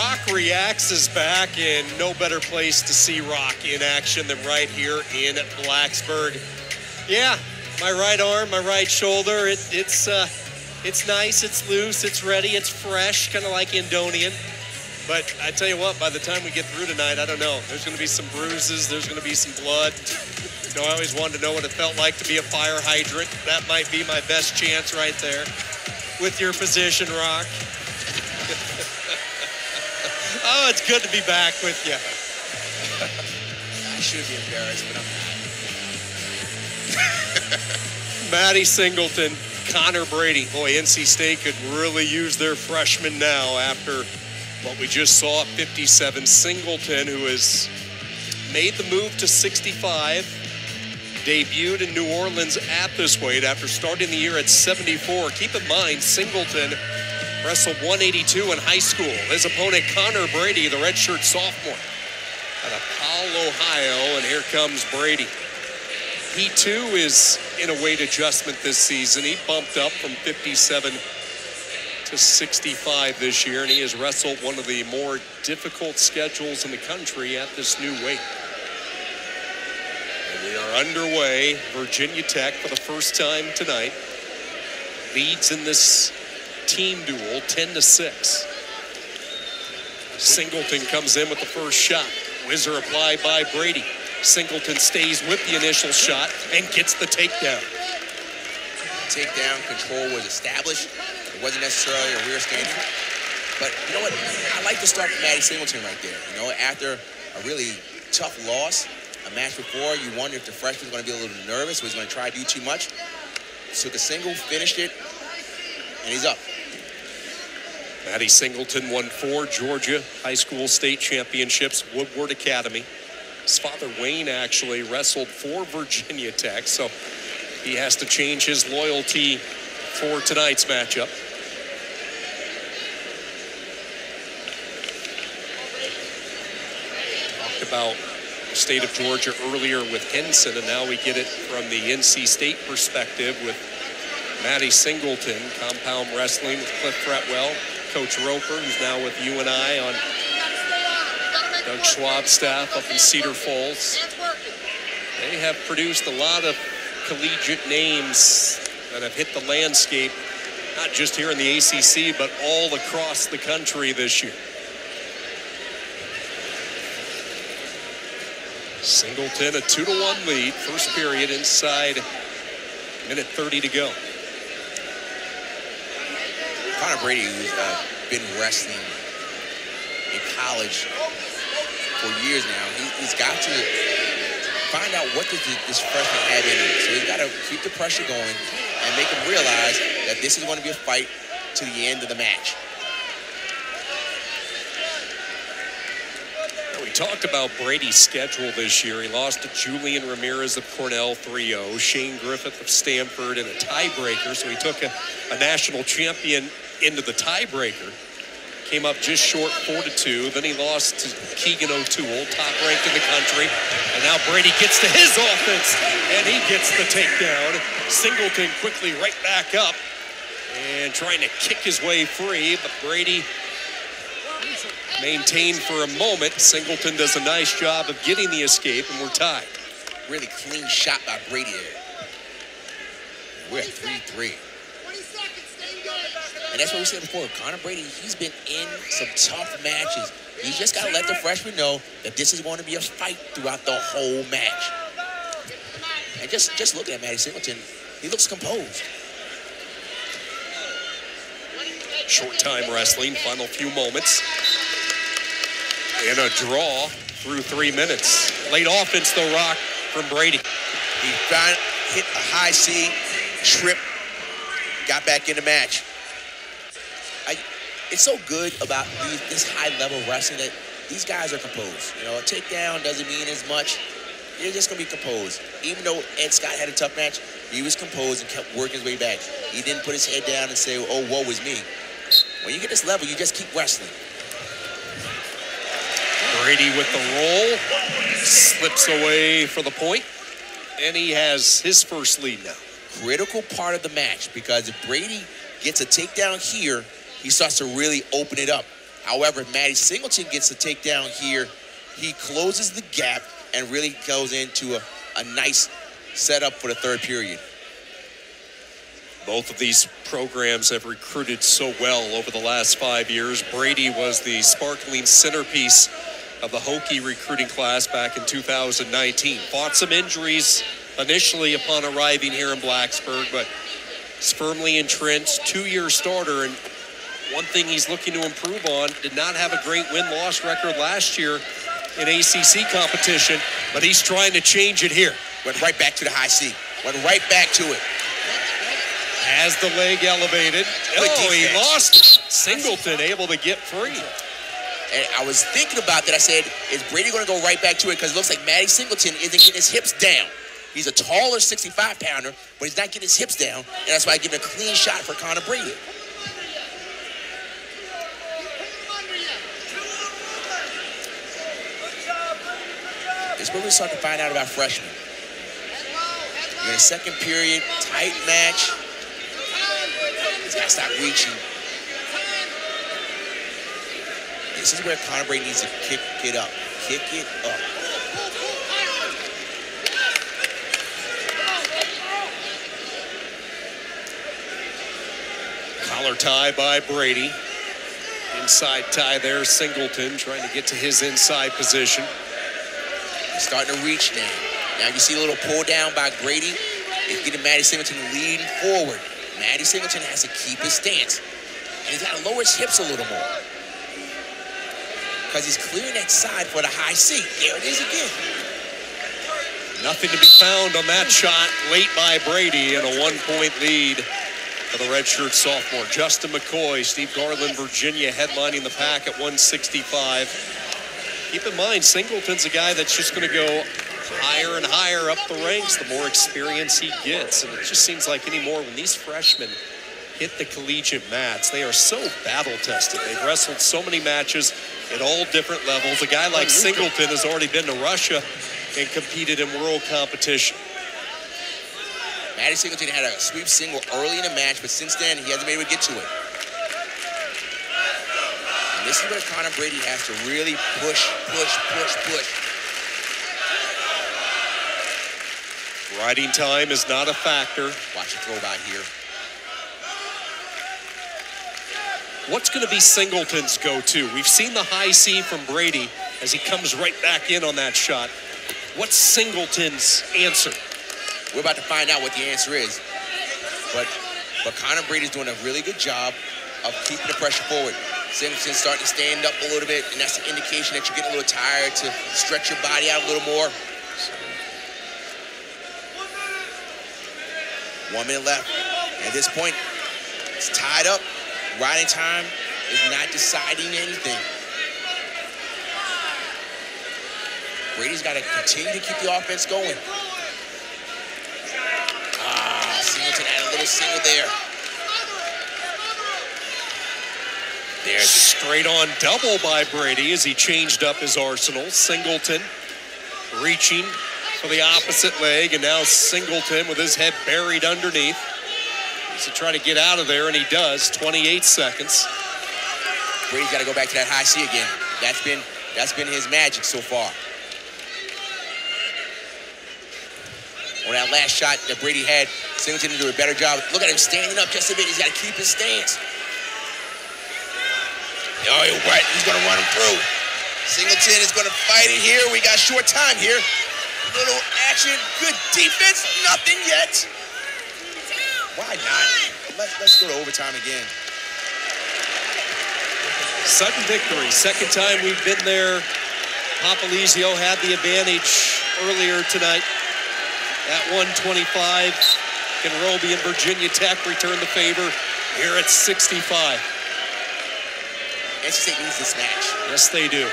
Rock Reacts is back, and no better place to see Rock in action than right here in Blacksburg. Yeah, my right arm, my right shoulder, it's nice, it's loose, it's ready, it's fresh, kind of like Indonian. But I tell you what, by the time we get through tonight, I don't know. There's going to be some bruises. There's going to be some blood. You know, I always wanted to know what it felt like to be a fire hydrant. That might be my best chance right there with your position, Rock. Oh, it's good to be back with you. I should be embarrassed, but I'm not. Maddie Singleton, Connor Brady. Boy, NC State could really use their freshman now after what we just saw at 57. Singleton, who has made the move to 65, debuted in New Orleans at this weight after starting the year at 74. Keep in mind, Singleton wrestled 182 in high school. His opponent, Connor Brady, the redshirt sophomore out of Powell, Ohio, and here comes Brady. He, too, is in a weight adjustment this season. He bumped up from 57 to 65 this year, and he has wrestled one of the more difficult schedules in the country at this new weight. And we are underway. Virginia Tech, for the first time tonight, leads in this team duel 10-6. Singleton comes in with the first shot. Whizzer applied by Brady. Singleton stays with the initial shot and gets the takedown. Takedown control was established. It wasn't necessarily a rear standing. But you know what? I like to start with Maddie Singleton right there. You know, after a really tough loss, a match before, you wonder if the freshman's going to be a little nervous, or he's going to try to do too much. Took a single, finished it, and he's up. Maddie Singleton won 4 Georgia high school state championships, Woodward Academy. His father, Wayne, actually wrestled for Virginia Tech, so he has to change his loyalty for tonight's matchup. Talked about the state of Georgia earlier with Henson, and now we get it from the NC State perspective with Maddie Singleton, compound wrestling with Cliff Fretwell, Coach Roper, who's now with UNI on Doug Schwab's staff up in Cedar Falls. They have produced a lot of collegiate names that have hit the landscape, not just here in the ACC, but all across the country this year. Singleton, a 2-1 lead, first period inside minute 30 to go. Connor Brady, who's been wrestling in college for years now, he's got to find out what does this freshman have in him. So he's got to keep the pressure going and make him realize that this is going to be a fight to the end of the match. Now, we talked about Brady's schedule this year. He lost to Julian Ramirez of Cornell 3-0, Shane Griffith of Stanford in a tiebreaker, so he took a national champion into the tiebreaker. Came up just short 4-2. Then he lost to Keegan O'Toole, top ranked in the country. And now Brady gets to his offense, and he gets the takedown. Singleton quickly right back up and trying to kick his way free, but Brady maintained for a moment. Singleton does a nice job of getting the escape, and we're tied. Really clean shot by Brady there. We're at 3-3. And that's what we said before. Connor Brady, he's been in some tough matches. You just got to let the freshman know that this is going to be a fight throughout the whole match. And just looking at Maddie Singleton, he looks composed. Short time wrestling, final few moments. And a draw through 3 minutes. Late offense, though, Rock, from Brady. He hit a high C, trip, got back in the match. It's so good about this high-level wrestling that these guys are composed. You know, a takedown doesn't mean as much. You're just going to be composed. Even though Ed Scott had a tough match, he was composed and kept working his way back. He didn't put his head down and say, oh, woe is me. When you get this level, you just keep wrestling. Brady with the roll, slips away for the point, and he has his first lead now. Critical part of the match, because if Brady gets a takedown here, he starts to really open it up. However, if Maddie Singleton gets a takedown here, he closes the gap and really goes into a nice setup for the third period. Both of these programs have recruited so well over the last 5 years. Brady was the sparkling centerpiece of the Hokie recruiting class back in 2019. Fought some injuries initially upon arriving here in Blacksburg, but is firmly entrenched, 2-year starter. And one thing he's looking to improve on, did not have a great win-loss record last year in ACC competition, but he's trying to change it here. Went right back to the high C. Went right back to it. Has the leg elevated. Oh, he lost. Singleton able to get free. And I was thinking about that. I said, is Brady going to go right back to it? Because it looks like Maddie Singleton isn't getting his hips down. He's a taller 65-pounder, but he's not getting his hips down. And that's why I give him a clean shot for Connor Brady. This is where we start to find out about freshmen. You're in a second period, tight match. He's got to stop reaching. This is where Connor Brady needs to kick it up. Kick it up. Collar tie by Brady. Inside tie there, Singleton trying to get to his inside position. He's starting to reach now. Now you see a little pull down by Brady. It's getting Maddie Singleton leading forward. Maddie Singleton has to keep his stance. And he's got to lower his hips a little more. Because he's clearing that side for the high C. There it is again. Nothing to be found on that shot late by Brady, and a 1-point lead for the redshirt sophomore. Justin McCoy, Steve Garland, Virginia headlining the pack at 165. Keep in mind, Singleton's a guy that's just going to go higher and higher up the ranks the more experience he gets. And it just seems like anymore when these freshmen hit the collegiate mats, they are so battle-tested. They've wrestled so many matches at all different levels. A guy like Singleton has already been to Russia and competed in world competition. Maddie Singleton had a sweep single early in the match, but since then, he hasn't been able to get to it. And this is where Connor Brady has to really push. Riding time is not a factor. Watch the throw by here. What's going to be Singleton's go-to? We've seen the high C from Brady as he comes right back in on that shot. What's Singleton's answer? We're about to find out what the answer is. But Connor Brady's doing a really good job of keeping the pressure forward. Singleton's starting to stand up a little bit, and that's an indication that you're getting a little tired to stretch your body out a little more. 1 minute left. At this point, it's tied up. Riding time is not deciding anything. Brady's got to continue to keep the offense going. Singleton had a little single there. There's a straight on double by Brady as he changed up his arsenal. Singleton reaching for the opposite leg, and now Singleton with his head buried underneath. To try to get out of there, and he does. 28 seconds. Brady's got to go back to that high C again. That's been his magic so far. On that last shot that Brady had, Singleton did a better job. Look at him standing up just a bit. He's got to keep his stance. Oh, you're right. He's going to run him through. Singleton is going to fight it here. We got short time here. Little action. Good defense. Nothing yet. Why not? Let's go to overtime again. Sudden victory. Second time we've been there. Papalizio had the advantage earlier tonight. At 125, Kenrobi and Virginia Tech return the favor here at 65. NC State needs this match. Yes, they do.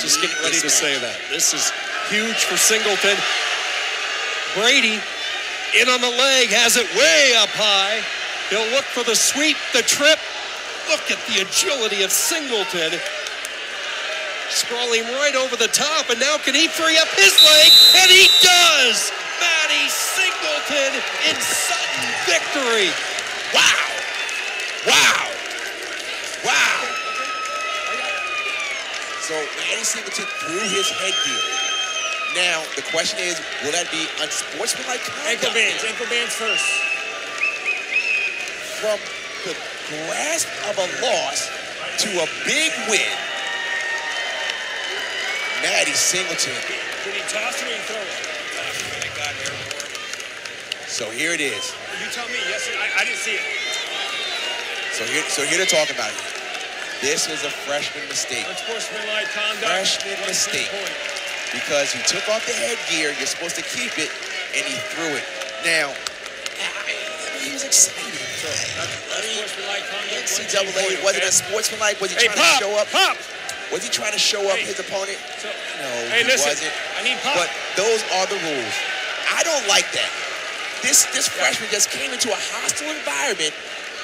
Just getting ready to say that. This is huge for Singleton. Brady in on the leg, has it way up high. He'll look for the sweep, the trip. Look at the agility of Singleton. Sprawling right over the top, and now can he free up his leg? And he does! Maddie Singleton in sudden victory. Wow! Wow! Wow! So Manny Singleton threw his headgear. Now, the question is, will that be unsportsmanlike conduct? Ankle bands first. From the grasp of a loss to a big win, Manny Singleton. Did he toss it or he throw it? So here it is. You tell me. Yes, I didn't see it. So here to talk about it. This was a freshman mistake. Unsportsmanlike conduct. Freshman mistake. Because he took off the headgear, you're supposed to keep it, and he threw it. Now, he was excited. Unsportsmanlike conduct. NCAA, was it unsportsmanlike? Was he trying to show up? Was he trying to show up his opponent? No, he wasn't. I need pop. But those are the rules. I don't like that. This freshman just came into a hostile environment,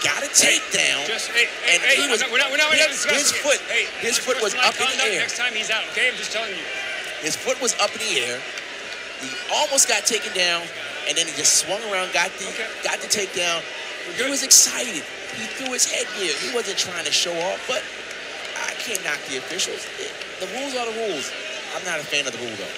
got a takedown, and he was his foot was up in the air. Next time he's out, okay? I'm just telling you. His foot was up in the air. He almost got taken down, and then he just swung around, got the takedown. He was excited. He threw his headgear. He wasn't trying to show off, but I can't knock the officials. The rules are the rules. I'm not a fan of the rule, though.